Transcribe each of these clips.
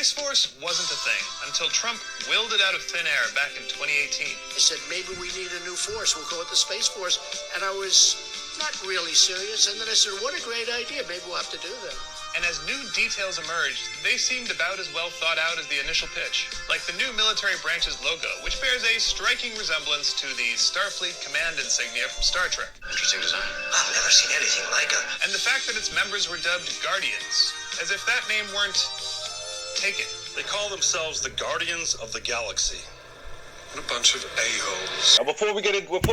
Space Force wasn't a thing until Trump willed it out of thin air back in 2018. I said, maybe we need a new force. We'll call it the Space Force. And I was not really serious. And then I said, what a great idea. Maybe we'll have to do that. And as new details emerged, they seemed about as well thought out as the initial pitch. Like the new military branch's logo, which bears a striking resemblance to the Starfleet command insignia from Star Trek. Interesting design. I've never seen anything like it. And the fact that its members were dubbed Guardians, as if that name weren't taken. They call themselves the Guardians of the Galaxy. What a bunch of a-holes. Before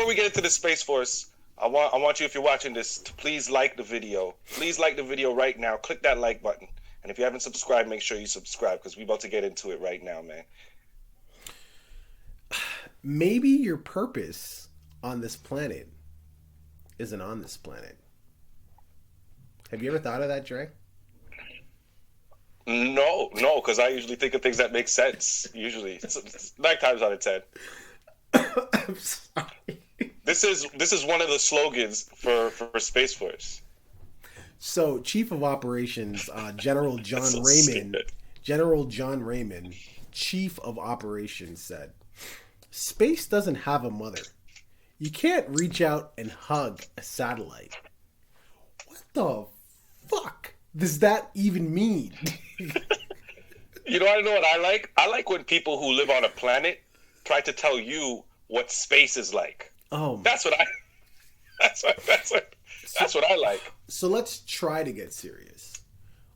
we get into the Space Force, I want you, if you're watching this, to please like the video. Please like the video right now. Click that like button. And if you haven't subscribed, make sure you subscribe, because we're about to get into it right now, man. Maybe your purpose on this planet isn't on this planet. Have you ever thought of that, Dre? No, because I usually think of things that make sense. Usually, it's 9 times out of 10. I'm sorry. This is one of the slogans for Space Force. So, Chief of Operations, General John So Raymond, stupid. General John Raymond, Chief of Operations, said, "Space doesn't have a mother. You can't reach out and hug a satellite." What the fuck does that even mean? You know what I like? I like when people who live on a planet try to tell you what space is like. Oh, That's what I like. so let's try to get serious.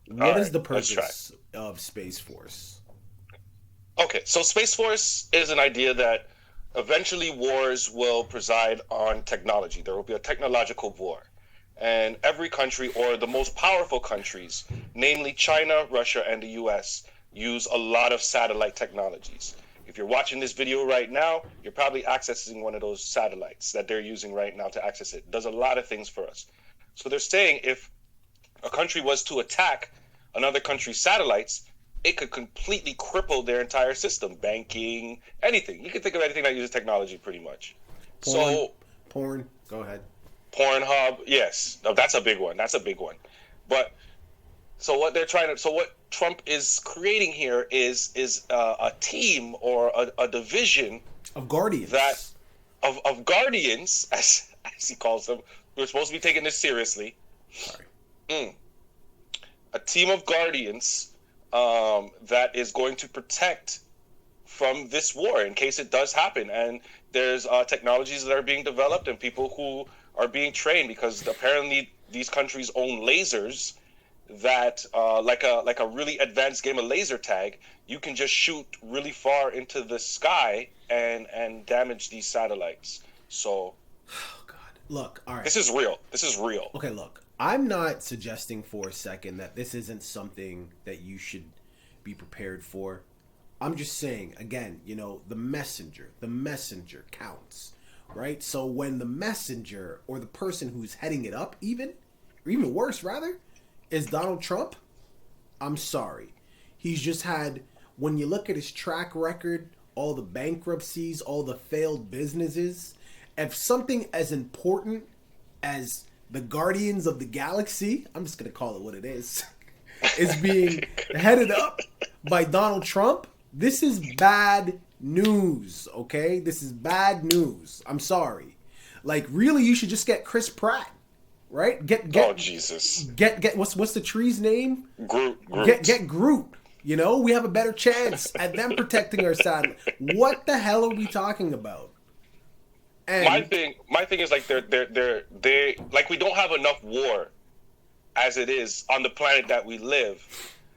All What is right, the let's try. purpose of Space Force? Okay, so Space Force is an idea that eventually wars will preside on technology. There will be a technological war. And every country, or the most powerful countries, namely China, Russia, and the US, use a lot of satellite technologies. If you're watching this video right now, you're probably accessing one of those satellites that they're using right now to access it. It does a lot of things for us. So they're saying if a country was to attack another country's satellites, it could completely cripple their entire system, banking, anything. You can think of anything that uses technology pretty much. Porn. Go ahead. Pornhub, yes. No, that's a big one. But so what Trump is creating here is a team or a division Of Guardians. of guardians, as he calls them. We're supposed to be taking this seriously. Sorry. A team of guardians that is going to protect from this war in case it does happen. And there's technologies that are being developed and people who are being trained, because apparently these countries own lasers that, like a really advanced game of laser tag, you can just shoot really far into the sky and damage these satellites. So, Oh God. Look. All right. this is real. Okay, look. I'm not suggesting for a second that this isn't something that you should be prepared for. I'm just saying, again, the messenger counts, right? So when the messenger, or the person who's heading it up, or even worse, rather, is Donald Trump, I'm sorry. He's just had, when you look at his track record, all the bankruptcies, all the failed businesses, if something as important as the Guardians of the Galaxy, I'm just going to call it what it is being headed up by Donald Trump, this is bad news, okay? This is bad news. I'm sorry. Like, really, you should just get Chris Pratt, right? Oh, Jesus. Get what's the tree's name? Groot. Get Groot. We have a better chance at them protecting our satellite. What the hell are we talking about? And My thing is, like, they like, we don't have enough war as it is on the planet that we live.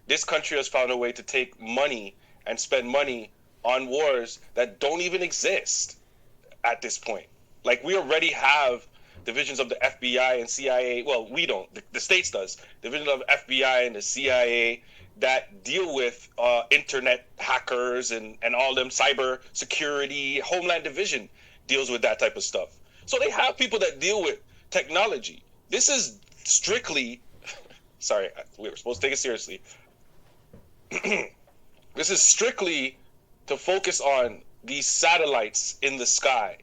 This country has found a way to take money and spend money on wars that don't even exist at this point. Like, we already have divisions of the FBI and CIA. Well, we don't. The States does. Division of FBI and the CIA that deal with internet hackers and all them, cyber security. Homeland Division deals with that type of stuff. So they have people that deal with technology. This is strictly, sorry, we were supposed to take it seriously. This is strictly to focus on these satellites in the sky.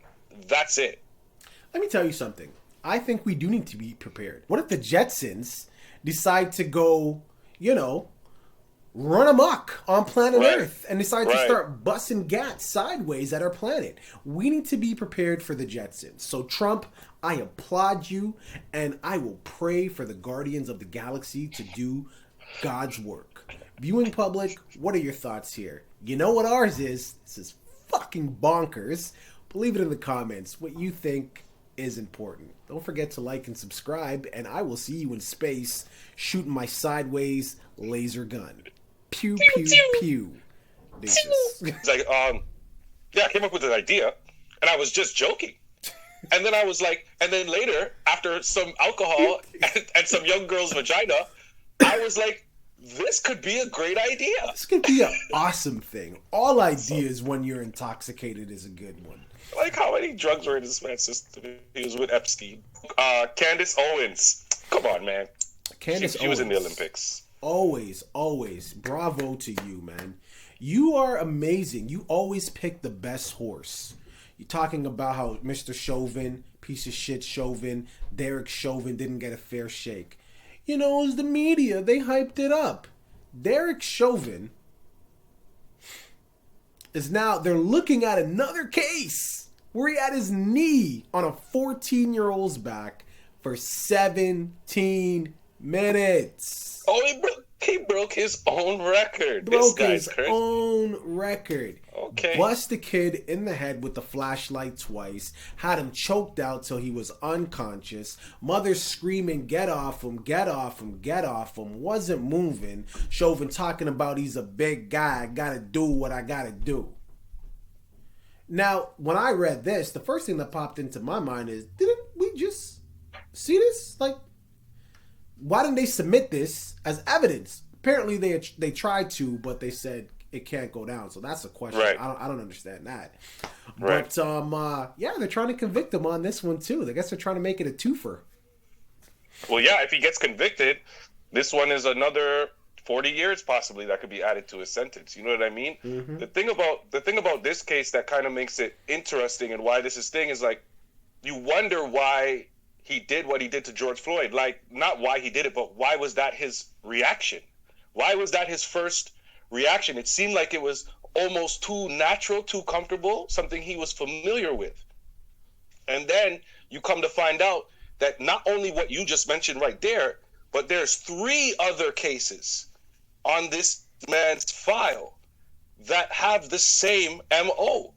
That's it. let me tell you something. I think we do need to be prepared. What if the Jetsons decide to go, run amok on planet Right. Earth and decide to Right. start busting gats sideways at our planet. We need to be prepared for the Jetsons. So Trump, I applaud you, and I will pray for the Guardians of the Galaxy to do God's work. Viewing public, what are your thoughts here? You know what ours is. This is fucking bonkers. Leave it in the comments what you think is important. Don't forget to like and subscribe, and I will see you in space shooting my sideways laser gun. Pew, pew, pew. Deuces. It's like, yeah, I came up with an idea, and I was just joking. And then I was like, and then later, after some alcohol and some young girl's vagina, I was like, this could be a great idea. This could be an awesome thing. All ideas when you're intoxicated is a good one. Like, how many drugs were in this man's system? He was with Epstein. Candace Owens. Come on, man. Candace She was in the Owens. Olympics. Always, always. Bravo to you, man. You are amazing. You always pick the best horse. You're talking about how Mr. Chauvin, piece of shit Chauvin, Derek Chauvin didn't get a fair shake. You know, it was the media. They hyped it up. Derek Chauvin is now, they're looking at another case where he had his knee on a 14-year-old's back for 17 minutes. Oh, he broke his own record. Broke This his guy's crazy. own record. Okay. Bust the kid in the head with the flashlight twice. Had him choked out till he was unconscious. Mother screaming, get off him, get off him, get off him. Wasn't moving. Chauvin talking about he's a big guy. I gotta do what I gotta do. Now, when I read this, the first thing that popped into my mind is, didn't we just see this? Like, why didn't they submit this as evidence? Apparently they tried to, but they said it can't go down. So that's a question. Right. I don't understand that. Right. But yeah, they're trying to convict him on this one too. I guess they're trying to make it a twofer. Well, yeah, if he gets convicted, this one is another 40 years possibly that could be added to his sentence. You know what I mean? Mm-hmm. The thing about this case that kind of makes it interesting and why this is thing is, like, you wonder why he did what he did to George Floyd. Like, not why he did it, but why was that his reaction? Why was that his first reaction? It seemed like it was almost too natural, too comfortable, something he was familiar with. And then you come to find out that not only what you just mentioned right there, but there's 3 other cases on this man's file that have the same MO.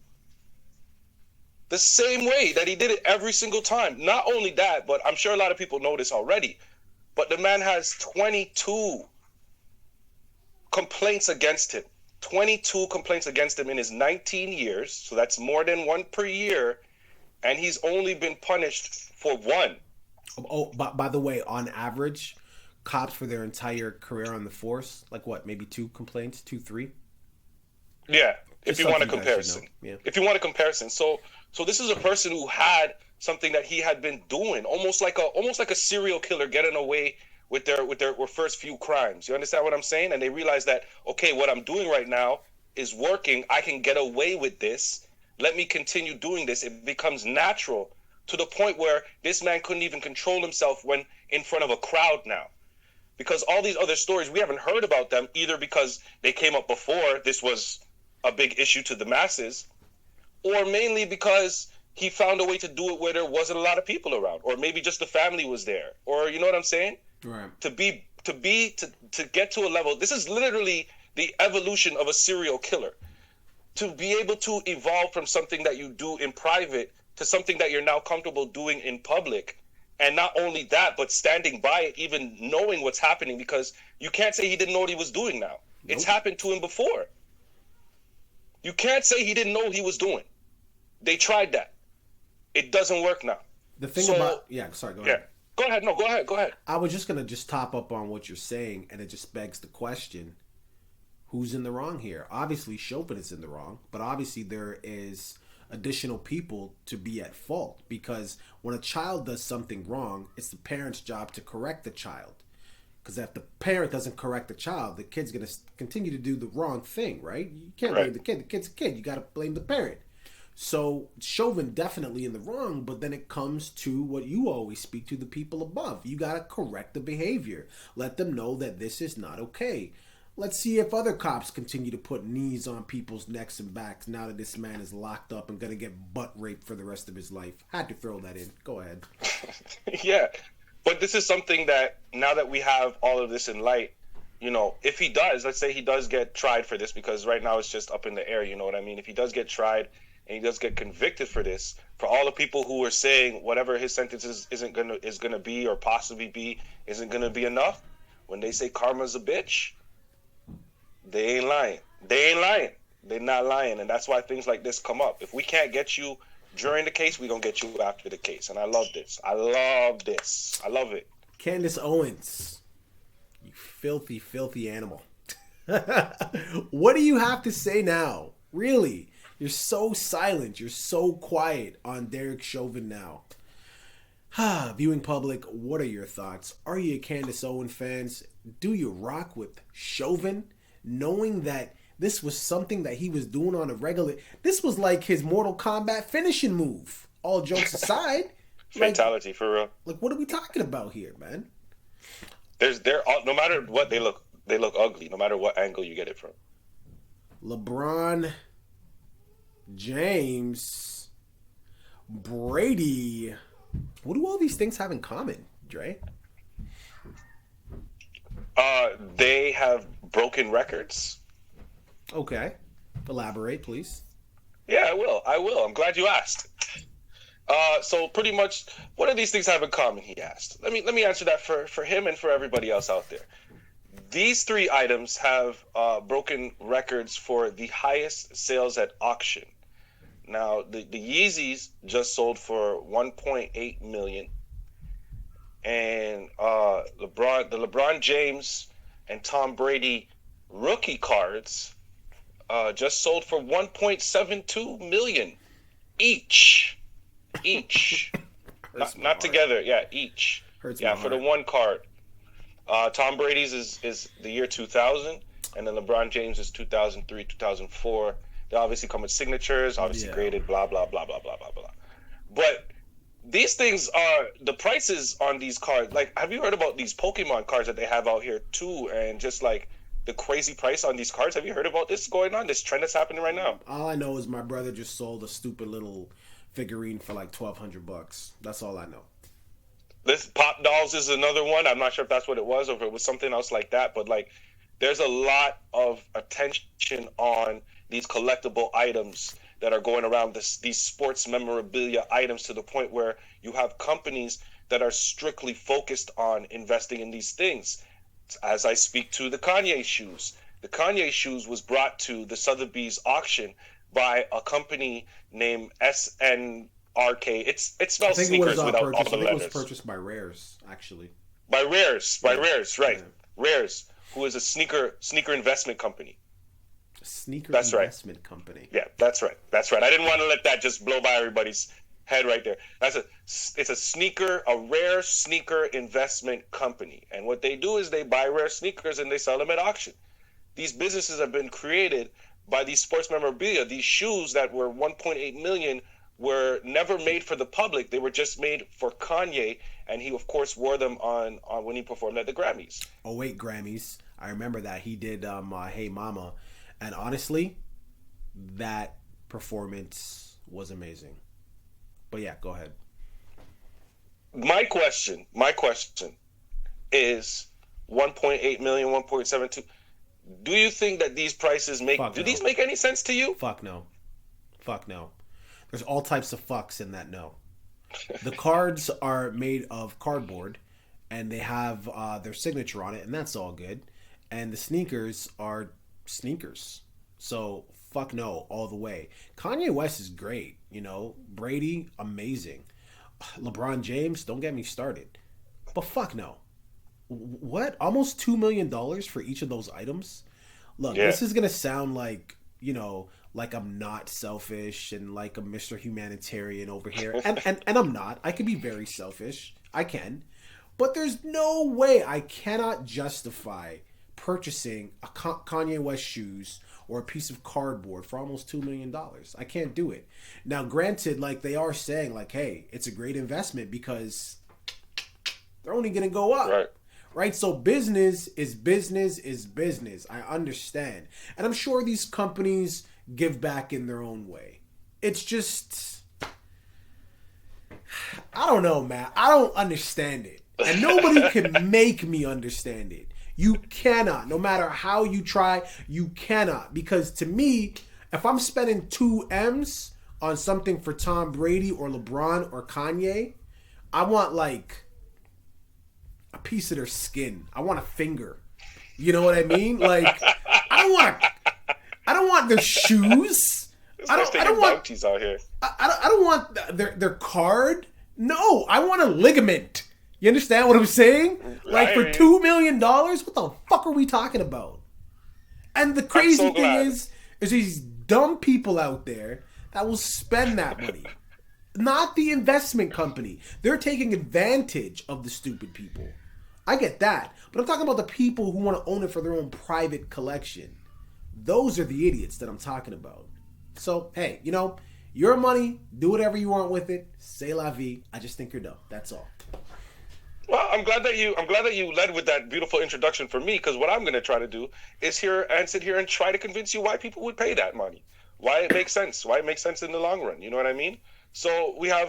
The same way that he did it every single time. Not only that, but I'm sure a lot of people know this already, but the man has 22 complaints against him. 22 complaints against him in his 19 years, so that's more than 1 per year, and he's only been punished for 1. Oh, by the way, on average, cops for their entire career on the force, like what, maybe 2 complaints, 2, 3? Yeah, if Just you want a something you guys should comparison. know. Yeah. If you want a comparison. So this is a person who had something that he had been doing, almost like a serial killer getting away with their first few crimes. You understand what I'm saying? And they realize that, okay, what I'm doing right now is working. I can get away with this. Let me continue doing this. It becomes natural to the point where this man couldn't even control himself when in front of a crowd now. Because all these other stories, we haven't heard about them either because they came up before this was a big issue to the masses, or mainly because he found a way to do it where there wasn't a lot of people around, or maybe just the family was there, or you know what I'm saying? Right. To get to a level, this is literally the evolution of a serial killer. To be able to evolve from something that you do in private to something that you're now comfortable doing in public. And not only that, but standing by it, even knowing what's happening, because you can't say he didn't know what he was doing now. Nope. It's happened to him before. You can't say he didn't know what he was doing. They tried that. It doesn't work now. The thing about... Yeah, sorry, go ahead. Yeah. Go ahead. No, go ahead. I was just going to just top up on what you're saying, and it just begs the question, who's in the wrong here? Obviously, Chauvin is in the wrong, but obviously there is additional people to be at fault, because when a child does something wrong, it's the parent's job to correct the child. Because if the parent doesn't correct the child, the kid's going to continue to do the wrong thing, right? You can't blame the kid. The kid's a kid. You got to blame the parent. So Chauvin definitely in the wrong, but then it comes to what you always speak to, the people above. You got to correct the behavior. Let them know that this is not okay. Let's see if other cops continue to put knees on people's necks and backs now that this man is locked up and gonna get butt raped for the rest of his life. Had to throw that in. Go ahead. Yeah. But this is something that, now that we have all of this in light, you know, if he does, let's say he does get tried for this, because right now it's just up in the air, you know what I mean? If he does get tried and he does get convicted for this, for all the people who are saying whatever his sentence is gonna be or possibly be isn't gonna be enough, when they say karma's a bitch, they ain't lying. They ain't lying. They're not lying, and that's why things like this come up. If we can't get you during the case, we gonna get you after the case. And I love this. I love this. I love it. Candace Owens, you filthy, filthy animal. What do you have to say now? Really? You're so silent. You're so quiet on Derek Chauvin now. Viewing public, what are your thoughts? Are you a Candace Owens fans? Do you rock with Chauvin? Knowing that this was something that he was doing on a regular... This was like his Mortal Kombat finishing move. All jokes aside. Fatality, for real. Like, what are we talking about here, man? No matter what, they look ugly, no matter what angle you get it from. LeBron James, Brady. What do all these things have in common, Dre? They have broken records. Okay. Elaborate, please. Yeah, I will. I'm glad you asked. So pretty much, what do these things have in common, he asked. Let me answer that for him and for everybody else out there. These three items have broken records for the highest sales at auction. Now, the Yeezys just sold for 1.8 million, and the LeBron James and Tom Brady rookie cards just sold for 1.72 million each. not together. Yeah, each. Hurts yeah, my for the heart. one card. Tom Brady's is the year 2000, and then LeBron James is 2003, 2004. They obviously come with signatures, obviously graded, blah, blah, blah, blah, blah, blah, blah. But these things are, the prices on these cards, like, have you heard about these Pokemon cards that they have out here too, and just like the crazy price on these cards? Have you heard about this going on, this trend that's happening right now? All I know is my brother just sold a stupid little figurine for like $1,200. That's all I know. This Pop Dolls is another one. I'm not sure if that's what it was or if it was something else like that, but like there's a lot of attention on these collectible items that are going around these sports memorabilia items, to the point where you have companies that are strictly focused on investing in these things. As I speak to the Kanye shoes. The Kanye shoes was brought to the Sotheby's auction by a company named SNRK. It spells sneakers without all the letters. I think it was purchased by Rares, actually. By Rares, right. Yeah. Rares, who is a sneaker investment company. That's investment company. Yeah, that's right. I didn't want to let that just blow by everybody's head right there. It's a rare sneaker investment company. And what they do is they buy rare sneakers and they sell them at auction. These businesses have been created by these sports memorabilia. These shoes that were 1.8 million were never made for the public. They were just made for Kanye, and he of course wore them on when he performed at the Grammys. Oh wait, Grammys. I remember that he did Hey Mama. And honestly, that performance was amazing. But yeah, go ahead. My question is 1.8 million, 1.72. Do you think that these prices these make any sense to you? Fuck no. There's all types of fucks in that no. The cards are made of cardboard and they have their signature on it, and that's all good. And the sneakers are sneakers. So fuck no all the way. Kanye West is great, Brady, amazing. LeBron James, don't get me started. But fuck no. What? Almost $2 million for each of those items? Look, This is gonna sound like, like I'm not selfish and like I'm Mr. Humanitarian over here. And I'm not. I can be very selfish. I can. But there's no way I cannot justify purchasing a Kanye West shoes or a piece of cardboard for almost $2 million. I can't do it. Now, granted, like they are saying, like, hey, it's a great investment because they're only going to go up. right? So business is business is business. I understand. And I'm sure these companies give back in their own way. It's just, I don't know, man. I don't understand it. And nobody can make me understand it. You cannot. No matter how you try, you cannot. Because to me, if I'm spending 2 M's on something for Tom Brady or LeBron or Kanye, I want like a piece of their skin. I want a finger. You know what I mean? Like, I don't want their shoes. I don't want bounties out here. I don't want their card. No, I want a ligament. You understand what I'm saying? Like for $2 million, what the fuck are we talking about? And the crazy thing is these dumb people out there that will spend that money. Not the investment company. They're taking advantage of the stupid people. I get that. But I'm talking about the people who want to own it for their own private collection. Those are the idiots that I'm talking about. So, hey, you know, your money, do whatever you want with it. C'est la vie. I just think you're dumb. That's all. Well, I'm glad that you led with that beautiful introduction for me, because what I'm going to try to do is sit here and try to convince you why people would pay that money, why it makes sense, why it makes sense in the long run. You know what I mean? So we don't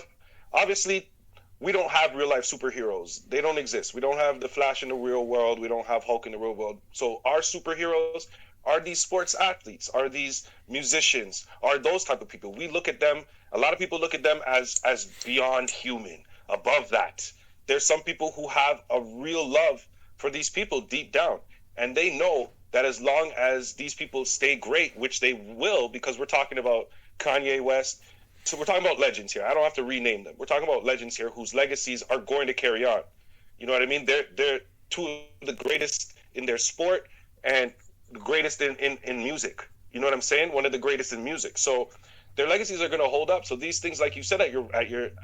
have real life superheroes. They don't exist. We don't have the Flash in the real world. We don't have Hulk in the real world. So our superheroes are these sports athletes, are these musicians, are those type of people. We look at them. A lot of people look at them as beyond human, above that. There's some people who have a real love for these people deep down, and they know that as long as these people stay great, which they will, because we're talking about Kanye West. So we're talking about legends here. I don't have to rename them. We're talking about legends here whose legacies are going to carry on. You know what I mean? They're two of the greatest in their sport and the greatest in music. You know what I'm saying? One of the greatest in music. So their legacies are going to hold up. So these things, like you said at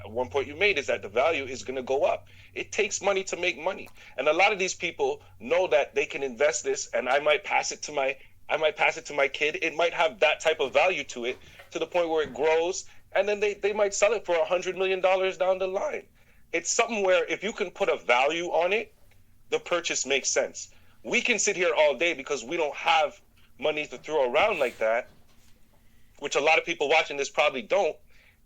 one point you made, is that the value is going to go up. It takes money to make money, and a lot of these people know that they can invest this, and I might pass it to my kid. It might have that type of value to it, to the point where it grows, and then they might sell it for $100 million down the line. It's something where if you can put a value on it, the purchase makes sense. We can sit here all day because we don't have money to throw around like that, which a lot of people watching this probably don't,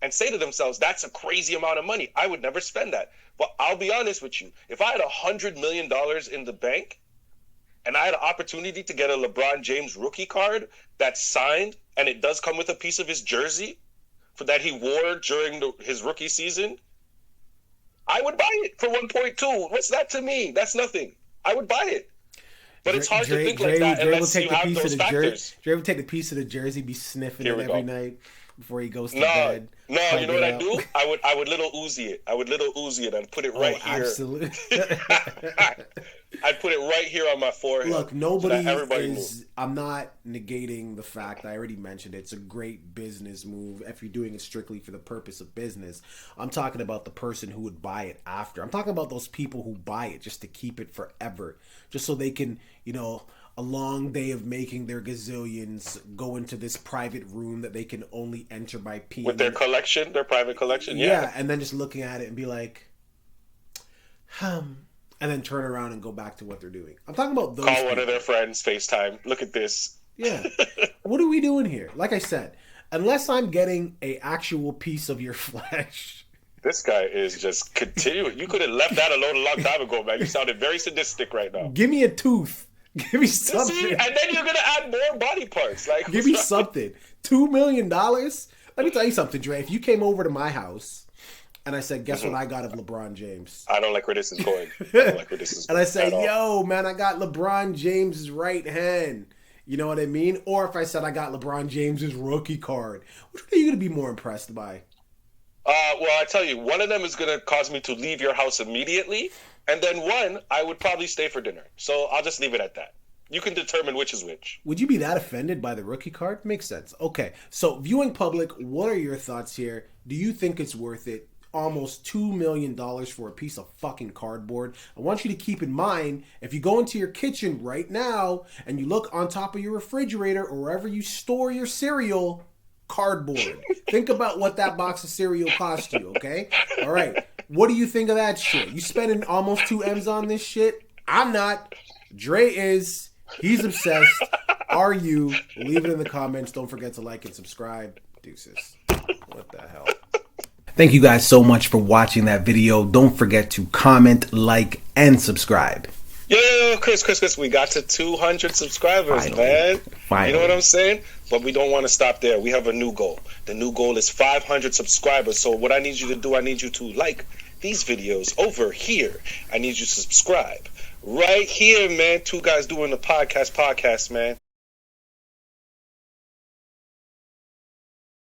and say to themselves, that's a crazy amount of money. I would never spend that. But I'll be honest with you. If I had $100 million in the bank and I had an opportunity to get a LeBron James rookie card that's signed, and it does come with a piece of his jersey that he wore during his rookie season, I would buy it for 1.2. What's that to me? That's nothing. I would buy it. But it's hard to think like that unless you have those factors. Dre would take the piece of the jersey, be sniffing it every night before he goes to bed. No, you know what I'd do? I would little Uzi it. I would little Uzi it and put it right here. Absolutely. I'd put it right here on my forehead. Look, I'm not negating the fact, I already mentioned it's a great business move if you're doing it strictly for the purpose of business. I'm talking about the person who would buy it after. I'm talking about those people who buy it just to keep it forever, just so they can, a long day of making their gazillions go into this private room that they can only enter by peeing. With their collection, their private collection, yeah. And then just looking at it and be like, and then turn around and go back to what they're doing. I'm talking about those Call people. One of their friends, FaceTime. Look at this. Yeah. What are we doing here? Like I said, unless I'm getting a actual piece of your flesh. This guy is just continuing. You could have left that alone a long time ago, man. You sounded very sadistic right now. Give me a tooth. Give me something. See? And then you're gonna add more body parts. Like, give me something. $2 million. Let me tell you something, Dre. If you came over to my house and I said, "Guess what I got of LeBron James?" I don't like where this is going. And I say, "Yo, man, I got LeBron James's right hand." You know what I mean? Or if I said I got LeBron James's rookie card, which one are you gonna be more impressed by? Well, I tell you, one of them is gonna cause me to leave your house immediately. And then one, I would probably stay for dinner. So I'll just leave it at that. You can determine which is which. Would you be that offended by the rookie card? Makes sense. Okay, so viewing public, what are your thoughts here? Do you think it's worth it? Almost $2 million for a piece of fucking cardboard. I want you to keep in mind, if you go into your kitchen right now and you look on top of your refrigerator or wherever you store your cereal, cardboard. Think about what that box of cereal cost you, okay? All right. What do you think of that shit? You spending almost 2 M's on this shit? I'm not. Dre is. He's obsessed. Are you? Leave it in the comments. Don't forget to like and subscribe. Deuces. What the hell? Thank you guys so much for watching that video. Don't forget to comment, like, and subscribe. Yo, Chris, we got to 200 subscribers, man. Finally. You know what I'm saying? But we don't want to stop there. We have a new goal. The new goal is 500 subscribers. So what I need you to do, I need you to like these videos over here. I need you to subscribe right here, man. Two guys doing the podcast, man.